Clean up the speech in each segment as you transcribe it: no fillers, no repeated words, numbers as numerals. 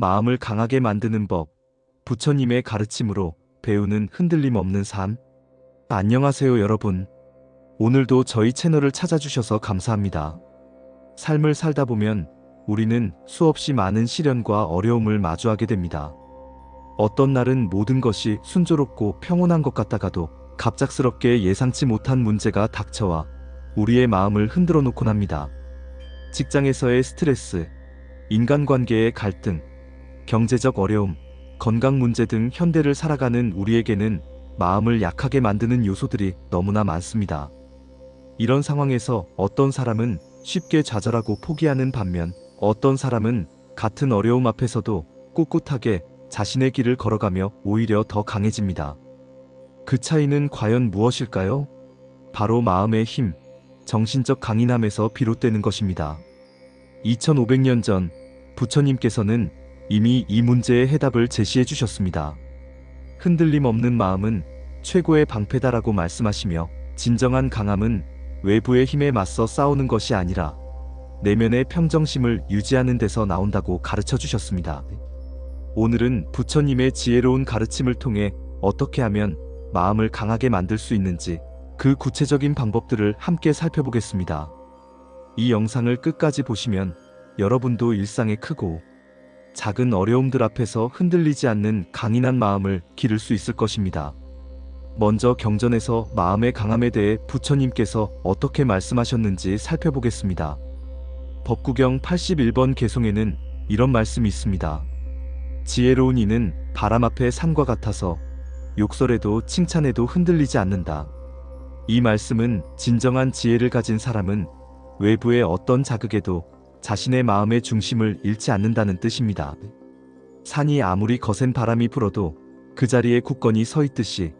마음을 강하게 만드는 법, 부처님의 가르침으로 배우는 흔들림 없는 삶. 안녕하세요 여러분. 오늘도 저희 채널을 찾아주셔서 감사합니다. 삶을 살다 보면 우리는 수없이 많은 시련과 어려움을 마주하게 됩니다. 어떤 날은 모든 것이 순조롭고 평온한 것 같다가도 갑작스럽게 예상치 못한 문제가 닥쳐와 우리의 마음을 흔들어 놓곤 합니다. 직장에서의 스트레스, 인간관계의 갈등, 경제적 어려움, 건강 문제 등 현대를 살아가는 우리에게는 마음을 약하게 만드는 요소들이 너무나 많습니다. 이런 상황에서 어떤 사람은 쉽게 좌절하고 포기하는 반면 어떤 사람은 같은 어려움 앞에서도 꿋꿋하게 자신의 길을 걸어가며 오히려 더 강해집니다. 그 차이는 과연 무엇일까요? 바로 마음의 힘, 정신적 강인함에서 비롯되는 것입니다. 2500년 전 부처님께서는 이미 이 문제의 해답을 제시해 주셨습니다. 흔들림 없는 마음은 최고의 방패다라고 말씀하시며, 진정한 강함은 외부의 힘에 맞서 싸우는 것이 아니라 내면의 평정심을 유지하는 데서 나온다고 가르쳐 주셨습니다. 오늘은 부처님의 지혜로운 가르침을 통해 어떻게 하면 마음을 강하게 만들 수 있는지 그 구체적인 방법들을 함께 살펴보겠습니다. 이 영상을 끝까지 보시면 여러분도 일상의 크고 작은 어려움들 앞에서 흔들리지 않는 강인한 마음을 기를 수 있을 것입니다. 먼저 경전에서 마음의 강함에 대해 부처님께서 어떻게 말씀하셨는지 살펴보겠습니다. 법구경 81번 개송에는 이런 말씀이 있습니다. 지혜로운 이는 바람 앞에 산과 같아서 욕설에도 칭찬에도 흔들리지 않는다. 이 말씀은 진정한 지혜를 가진 사람은 외부의 어떤 자극에도 자신의 마음의 중심을 잃지 않는다는 뜻입니다. 산이 아무리 거센 바람이 불어도 그 자리에 굳건히 서 있듯이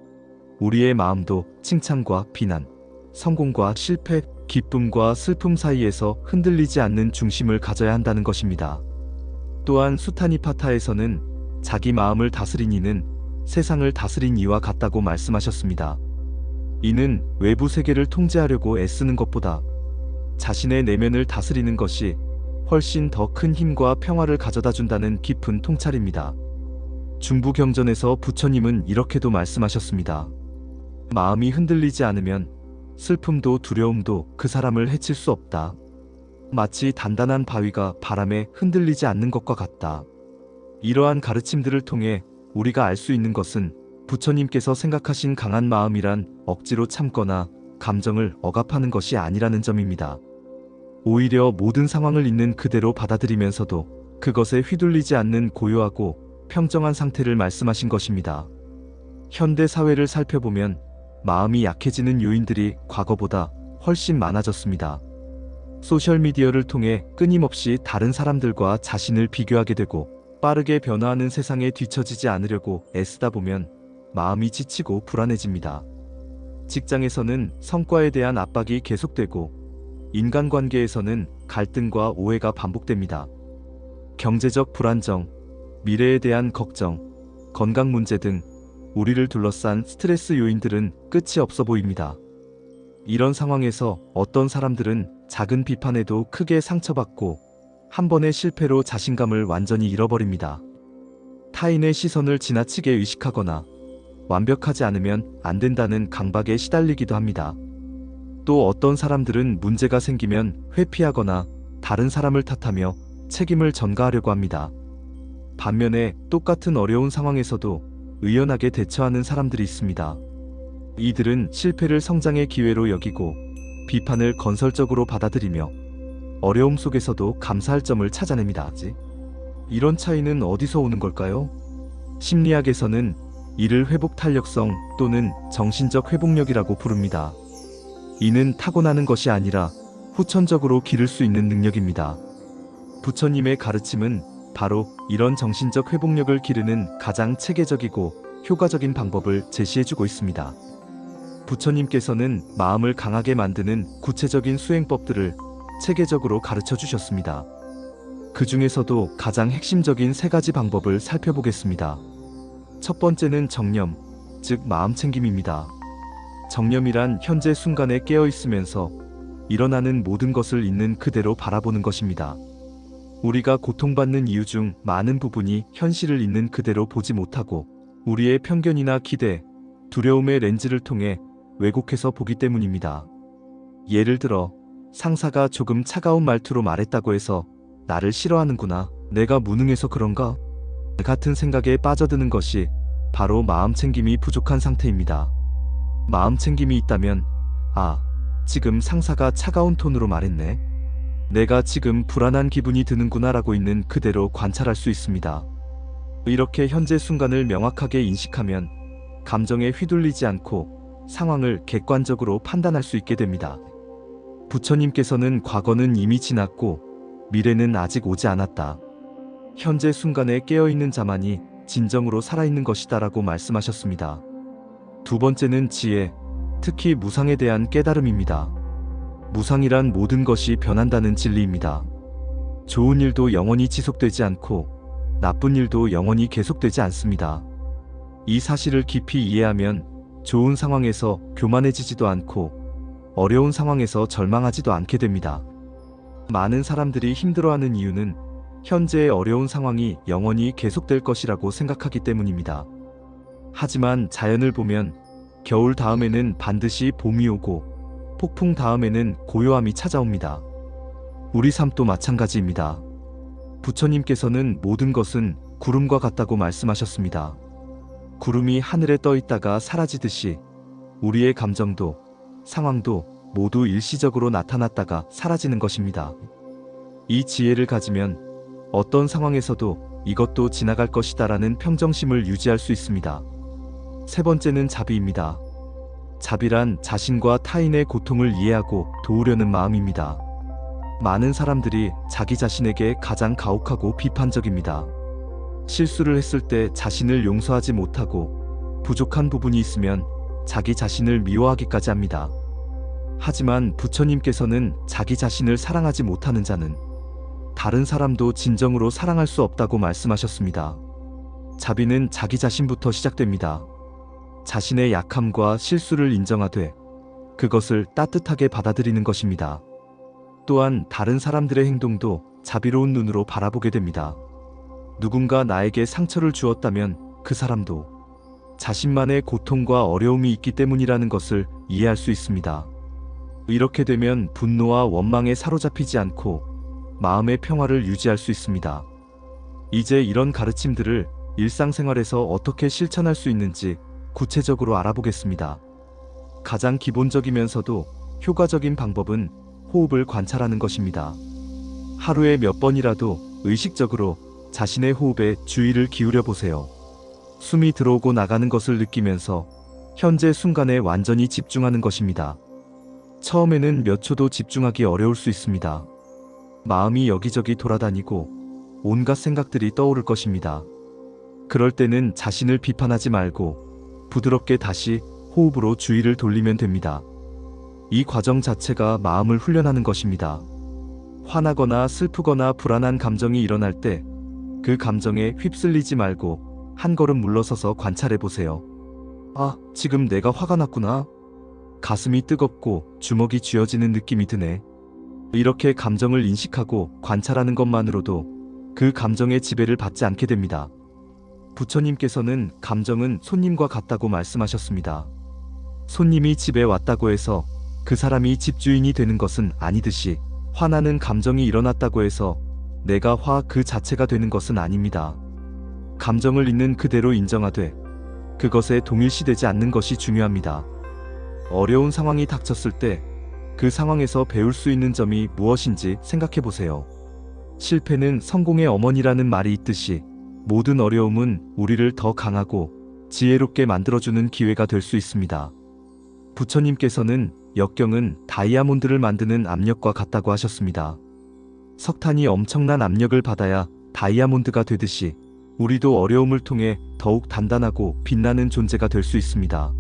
우리의 마음도 칭찬과 비난, 성공과 실패, 기쁨과 슬픔 사이에서 흔들리지 않는 중심을 가져야 한다는 것입니다. 또한 수타니파타에서는 자기 마음을 다스린 이는 세상을 다스린 이와 같다고 말씀하셨습니다. 이는 외부 세계를 통제하려고 애쓰는 것보다 자신의 내면을 다스리는 것이 훨씬 더 큰 힘과 평화를 가져다 준다는 깊은 통찰입니다. 중부경전에서 부처님은 이렇게도 말씀하셨습니다. 마음이 흔들리지 않으면 슬픔도 두려움도 그 사람을 해칠 수 없다. 마치 단단한 바위가 바람에 흔들리지 않는 것과 같다. 이러한 가르침들을 통해 우리가 알 수 있는 것은 부처님께서 생각하신 강한 마음이란 억지로 참거나 감정을 억압하는 것이 아니라는 점입니다. 오히려 모든 상황을 있는 그대로 받아들이면서도 그것에 휘둘리지 않는 고요하고 평정한 상태를 말씀하신 것입니다. 현대 사회를 살펴보면 마음이 약해지는 요인들이 과거보다 훨씬 많아졌습니다. 소셜미디어를 통해 끊임없이 다른 사람들과 자신을 비교하게 되고 빠르게 변화하는 세상에 뒤처지지 않으려고 애쓰다 보면 마음이 지치고 불안해집니다. 직장에서는 성과에 대한 압박이 계속되고 인간관계에서는 갈등과 오해가 반복됩니다. 경제적 불안정, 미래에 대한 걱정, 건강 문제 등 우리를 둘러싼 스트레스 요인들은 끝이 없어 보입니다. 이런 상황에서 어떤 사람들은 작은 비판에도 크게 상처받고 한 번의 실패로 자신감을 완전히 잃어버립니다. 타인의 시선을 지나치게 의식하거나 완벽하지 않으면 안 된다는 강박에 시달리기도 합니다. 또 어떤 사람들은 문제가 생기면 회피하거나 다른 사람을 탓하며 책임을 전가하려고 합니다. 반면에 똑같은 어려운 상황에서도 의연하게 대처하는 사람들이 있습니다. 이들은 실패를 성장의 기회로 여기고 비판을 건설적으로 받아들이며 어려움 속에서도 감사할 점을 찾아냅니다. 이런 차이는 어디서 오는 걸까요? 심리학에서는 이를 회복 탄력성 또는 정신적 회복력이라고 부릅니다. 이는 타고나는 것이 아니라 후천적으로 기를 수 있는 능력입니다. 부처님의 가르침은 바로 이런 정신적 회복력을 기르는 가장 체계적이고 효과적인 방법을 제시해주고 있습니다. 부처님께서는 마음을 강하게 만드는 구체적인 수행법들을 체계적으로 가르쳐 주셨습니다. 그 중에서도 가장 핵심적인 3가지 방법을 살펴보겠습니다. 첫 번째는 정념, 즉 마음 챙김입니다. 정념이란 현재 순간에 깨어 있으면서 일어나는 모든 것을 있는 그대로 바라보는 것입니다. 우리가 고통받는 이유 중 많은 부분이 현실을 있는 그대로 보지 못하고 우리의 편견이나 기대, 두려움의 렌즈를 통해 왜곡해서 보기 때문입니다. 예를 들어 상사가 조금 차가운 말투로 말했다고 해서 나를 싫어하는구나, 내가 무능해서 그런가? 같은 생각에 빠져드는 것이 바로 마음 챙김이 부족한 상태입니다. 마음 챙김이 있다면, 아, 지금 상사가 차가운 톤으로 말했네. 내가 지금 불안한 기분이 드는구나 라고 있는 그대로 관찰할 수 있습니다. 이렇게 현재 순간을 명확하게 인식하면 감정에 휘둘리지 않고 상황을 객관적으로 판단할 수 있게 됩니다. 부처님께서는 과거는 이미 지났고 미래는 아직 오지 않았다. 현재 순간에 깨어있는 자만이 진정으로 살아있는 것이다 라고 말씀하셨습니다. 두 번째는 지혜, 특히 무상에 대한 깨달음입니다. 무상이란 모든 것이 변한다는 진리입니다. 좋은 일도 영원히 지속되지 않고 나쁜 일도 영원히 계속되지 않습니다. 이 사실을 깊이 이해하면 좋은 상황에서 교만해지지도 않고 어려운 상황에서 절망하지도 않게 됩니다. 많은 사람들이 힘들어하는 이유는 현재의 어려운 상황이 영원히 계속될 것이라고 생각하기 때문입니다. 하지만 자연을 보면 겨울 다음에는 반드시 봄이 오고 폭풍 다음에는 고요함이 찾아옵니다. 우리 삶도 마찬가지입니다. 부처님께서는 모든 것은 구름과 같다고 말씀하셨습니다. 구름이 하늘에 떠 있다가 사라지듯이 우리의 감정도 상황도 모두 일시적으로 나타났다가 사라지는 것입니다. 이 지혜를 가지면 어떤 상황에서도 이것도 지나갈 것이다라는 평정심을 유지할 수 있습니다. 세 번째는 자비입니다. 자비란 자신과 타인의 고통을 이해하고 도우려는 마음입니다. 많은 사람들이 자기 자신에게 가장 가혹하고 비판적입니다. 실수를 했을 때 자신을 용서하지 못하고 부족한 부분이 있으면 자기 자신을 미워하기까지 합니다. 하지만 부처님께서는 자기 자신을 사랑하지 못하는 자는 다른 사람도 진정으로 사랑할 수 없다고 말씀하셨습니다. 자비는 자기 자신부터 시작됩니다. 자신의 약함과 실수를 인정하되 그것을 따뜻하게 받아들이는 것입니다. 또한 다른 사람들의 행동도 자비로운 눈으로 바라보게 됩니다. 누군가 나에게 상처를 주었다면 그 사람도 자신만의 고통과 어려움이 있기 때문이라는 것을 이해할 수 있습니다. 이렇게 되면 분노와 원망에 사로잡히지 않고 마음의 평화를 유지할 수 있습니다. 이제 이런 가르침들을 일상생활에서 어떻게 실천할 수 있는지 구체적으로 알아보겠습니다. 가장 기본적이면서도 효과적인 방법은 호흡을 관찰하는 것입니다. 하루에 몇 번이라도 의식적으로 자신의 호흡에 주의를 기울여 보세요. 숨이 들어오고 나가는 것을 느끼면서 현재 순간에 완전히 집중하는 것입니다. 처음에는 몇 초도 집중하기 어려울 수 있습니다. 마음이 여기저기 돌아다니고 온갖 생각들이 떠오를 것입니다. 그럴 때는 자신을 비판하지 말고 부드럽게 다시 호흡으로 주의를 돌리면 됩니다. 이 과정 자체가 마음을 훈련하는 것입니다. 화나거나 슬프거나 불안한 감정이 일어날 때 그 감정에 휩쓸리지 말고 한 걸음 물러서서 관찰해 보세요. 아, 지금 내가 화가 났구나. 가슴이 뜨겁고 주먹이 쥐어지는 느낌이 드네. 이렇게 감정을 인식하고 관찰하는 것만으로도 그 감정의 지배를 받지 않게 됩니다. 부처님께서는 감정은 손님과 같다고 말씀하셨습니다. 손님이 집에 왔다고 해서 그 사람이 집주인이 되는 것은 아니듯이 화나는 감정이 일어났다고 해서 내가 화 그 자체가 되는 것은 아닙니다. 감정을 있는 그대로 인정하되 그것에 동일시되지 않는 것이 중요합니다. 어려운 상황이 닥쳤을 때 그 상황에서 배울 수 있는 점이 무엇인지 생각해 보세요. 실패는 성공의 어머니라는 말이 있듯이 모든 어려움은 우리를 더 강하고 지혜롭게 만들어주는 기회가 될 수 있습니다. 부처님께서는 역경은 다이아몬드를 만드는 압력과 같다고 하셨습니다. 석탄이 엄청난 압력을 받아야 다이아몬드가 되듯이 우리도 어려움을 통해 더욱 단단하고 빛나는 존재가 될 수 있습니다.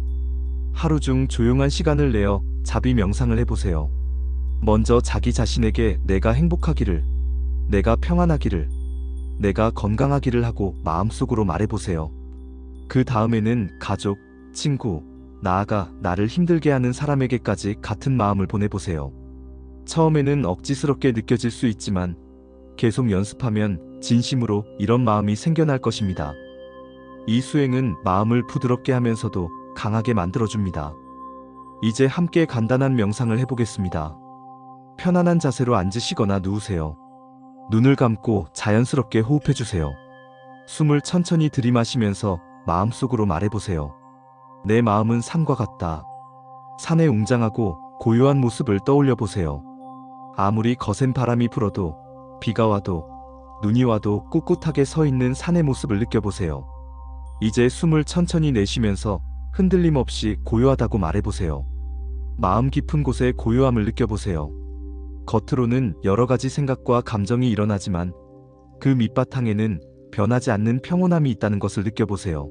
하루 중 조용한 시간을 내어 자비 명상을 해보세요. 먼저 자기 자신에게 내가 행복하기를, 내가 평안하기를, 내가 건강하기를 하고 마음속으로 말해보세요. 그 다음에는 가족, 친구, 나아가 나를 힘들게 하는 사람에게까지 같은 마음을 보내보세요. 처음에는 억지스럽게 느껴질 수 있지만 계속 연습하면 진심으로 이런 마음이 생겨날 것입니다. 이 수행은 마음을 부드럽게 하면서도 강하게 만들어줍니다. 이제 함께 간단한 명상을 해보겠습니다. 편안한 자세로 앉으시거나 누우세요. 눈을 감고 자연스럽게 호흡해주세요. 숨을 천천히 들이마시면서 마음속으로 말해보세요. 내 마음은 산과 같다. 산의 웅장하고 고요한 모습을 떠올려 보세요. 아무리 거센 바람이 불어도, 비가 와도, 눈이 와도 꿋꿋하게 서 있는 산의 모습을 느껴보세요. 이제 숨을 천천히 내쉬면서 흔들림 없이 고요하다고 말해보세요. 마음 깊은 곳에 고요함을 느껴보세요. 겉으로는 여러 가지 생각과 감정이 일어나지만 그 밑바탕에는 변하지 않는 평온함이 있다는 것을 느껴보세요.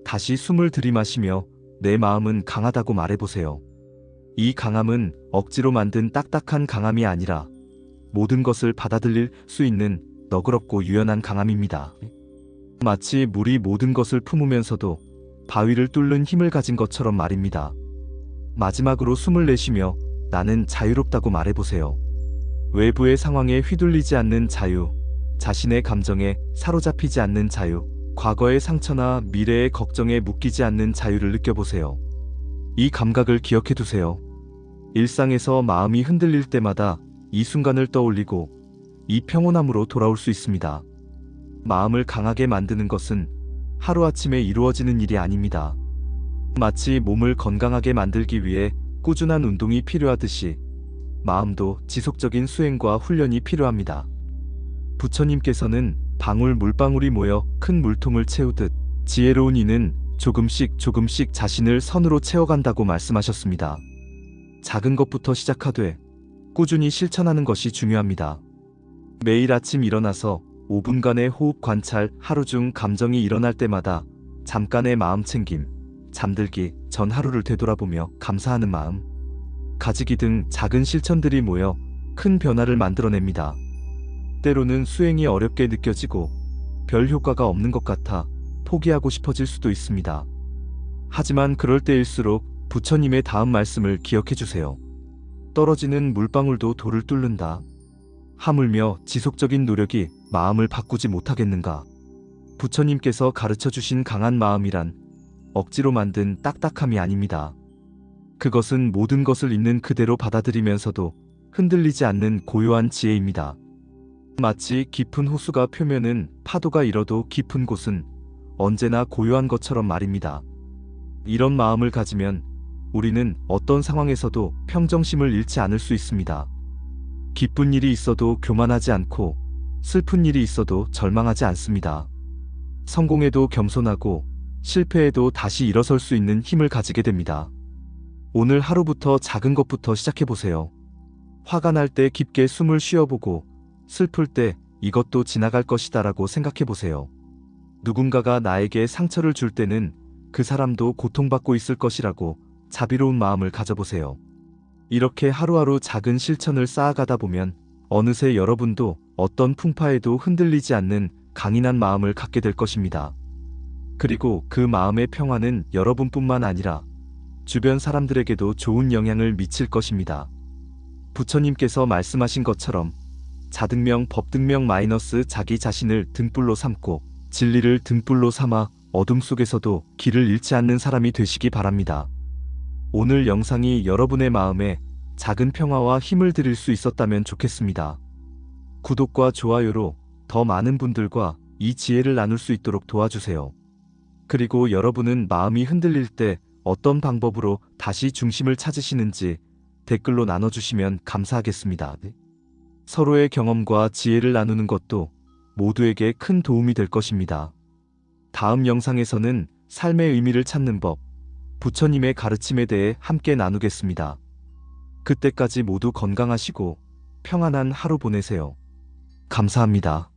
다시 숨을 들이마시며 내 마음은 강하다고 말해보세요. 이 강함은 억지로 만든 딱딱한 강함이 아니라 모든 것을 받아들일 수 있는 너그럽고 유연한 강함입니다. 마치 물이 모든 것을 품으면서도 바위를 뚫는 힘을 가진 것처럼 말입니다. 마지막으로 숨을 내쉬며 나는 자유롭다고 말해보세요. 외부의 상황에 휘둘리지 않는 자유, 자신의 감정에 사로잡히지 않는 자유, 과거의 상처나 미래의 걱정에 묶이지 않는 자유를 느껴보세요. 이 감각을 기억해 두세요. 일상에서 마음이 흔들릴 때마다 이 순간을 떠올리고 이 평온함으로 돌아올 수 있습니다. 마음을 강하게 만드는 것은 하루아침에 이루어지는 일이 아닙니다. 마치 몸을 건강하게 만들기 위해 꾸준한 운동이 필요하듯이 마음도 지속적인 수행과 훈련이 필요합니다. 부처님께서는 방울 물방울이 모여 큰 물통을 채우듯 지혜로운 이는 조금씩 조금씩 자신을 선으로 채워간다고 말씀하셨습니다. 작은 것부터 시작하되 꾸준히 실천하는 것이 중요합니다. 매일 아침 일어나서 5분간의 호흡 관찰, 하루 중 감정이 일어날 때마다 잠깐의 마음 챙김, 잠들기 전 하루를 되돌아보며 감사하는 마음, 가지기 등 작은 실천들이 모여 큰 변화를 만들어냅니다. 때로는 수행이 어렵게 느껴지고 별 효과가 없는 것 같아 포기하고 싶어질 수도 있습니다. 하지만 그럴 때일수록 부처님의 다음 말씀을 기억해 주세요. 떨어지는 물방울도 돌을 뚫는다. 하물며 지속적인 노력이 마음을 바꾸지 못하겠는가? 부처님께서 가르쳐 주신 강한 마음이란 억지로 만든 딱딱함이 아닙니다. 그것은 모든 것을 있는 그대로 받아들이면서도 흔들리지 않는 고요한 지혜입니다. 마치 깊은 호수가 표면은 파도가 일어도 깊은 곳은 언제나 고요한 것처럼 말입니다. 이런 마음을 가지면 우리는 어떤 상황에서도 평정심을 잃지 않을 수 있습니다. 기쁜 일이 있어도 교만하지 않고 슬픈 일이 있어도 절망하지 않습니다. 성공해도 겸손하고 실패해도 다시 일어설 수 있는 힘을 가지게 됩니다. 오늘 하루부터 작은 것부터 시작해보세요. 화가 날 때 깊게 숨을 쉬어보고 슬플 때 이것도 지나갈 것이다라고 생각해보세요. 누군가가 나에게 상처를 줄 때는 그 사람도 고통받고 있을 것이라고 자비로운 마음을 가져보세요. 이렇게 하루하루 작은 실천을 쌓아가다 보면 어느새 여러분도 어떤 풍파에도 흔들리지 않는 강인한 마음을 갖게 될 것입니다. 그리고 그 마음의 평화는 여러분뿐만 아니라 주변 사람들에게도 좋은 영향을 미칠 것입니다. 부처님께서 말씀하신 것처럼 자등명 법등명 마이너스 자기 자신을 등불로 삼고 진리를 등불로 삼아 어둠 속에서도 길을 잃지 않는 사람이 되시기 바랍니다. 오늘 영상이 여러분의 마음에 작은 평화와 힘을 드릴 수 있었다면 좋겠습니다. 구독과 좋아요로 더 많은 분들과 이 지혜를 나눌 수 있도록 도와주세요. 그리고 여러분은 마음이 흔들릴 때 어떤 방법으로 다시 중심을 찾으시는지 댓글로 나눠주시면 감사하겠습니다. 서로의 경험과 지혜를 나누는 것도 모두에게 큰 도움이 될 것입니다. 다음 영상에서는 삶의 의미를 찾는 법, 부처님의 가르침에 대해 함께 나누겠습니다. 그때까지 모두 건강하시고 평안한 하루 보내세요. 감사합니다.